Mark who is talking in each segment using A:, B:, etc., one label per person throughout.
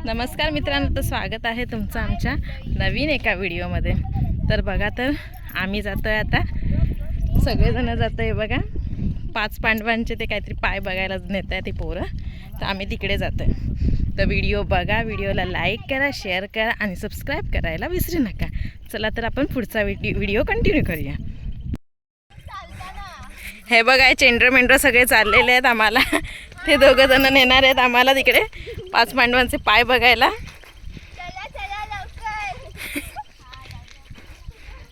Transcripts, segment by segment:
A: नमस्कार मित्रांनो, तर स्वागत आहे तुमचं आमच्या नवीन एका व्हिडिओमध्ये। तर बघा, तर आम्ही जातोय आता, सगळेजण जातोय बघा। 5 पांडवांचे ते काहीतरी पाय बघायला नेत आहे ते पोरं, तर आम्ही तिकडे जातोय। तर व्हिडिओ बघा, व्हिडिओला लाईक करा, शेअर करा आणि सबस्क्राईब करायला विसरू नका। चला तर आपण पुढचा व्हिडिओ कंटिन्यू करूया। हे बघा, चेंडर मेंढर सगळे चाललेले आहेत आम्हाला, ते दोघं जण नेणार आहेत आम्हाला तिकडे 5 पांडवांचे पाय बघायला।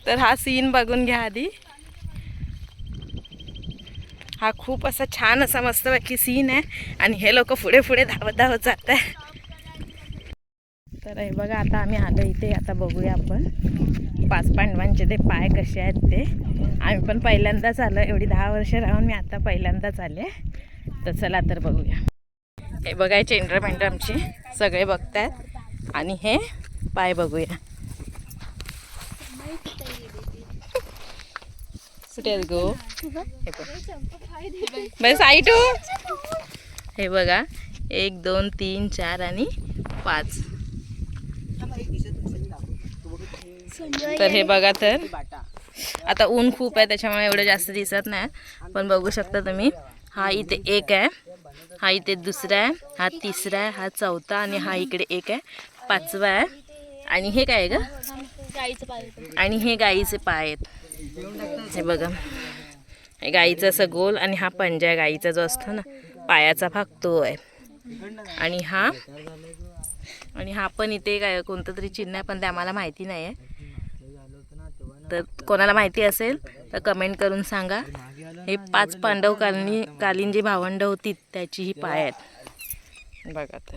A: तर हा सीन बघून घ्या आधी। हा खूप असा छान असा मस्तपैकी सीन आहे आणि हे लोक पुढे पुढे धावत धावत जात आहे। तर हे बघा, आता आम्ही आलो इथे। आता बघूया आपण 5 पांडवांचे ते पाय कसे आहेत ते। आम्ही पण पहिल्यांदाच आलो, एवढी 10 वर्ष राहून मी आता पहिल्यांदाच आले। तर चला तर बघूया। हे बघा, चेंडर मेंढर आमचे सगळे बघतायत आणि हे पाय बघूया। गो बस साईट हो। हे बघा, 1 2 3 4 आणि 5। तर हे बघा, तर आता ऊन खूप आहे त्याच्यामुळे एवढं जास्त दिसत नाही, पण बघू शकता तुम्ही। हा इथे एक आहे, हा इथे दुसरा आहे, हा तिसरा आहे, हा चौथा आणि हा इकडे एक आहे, 5वा आहे। आणि हे काय ग? आणि हे गाईचे पाय आहेत। हे बघा, हे गाईचं असं गोल आणि हा पंजा गाईचा जो असतो ना पायाचा भाग तो आहे। आणि हा पण इथे काय कोणतं तरी चिन्ह आहे, पण ते आम्हाला माहिती नाही आहे। तर कोणाला माहिती असेल तर कमेंट करून सांगा। हे 5 पांडव कालीन जी भावंड होती त्याची ही पाय आहेत बघा तर।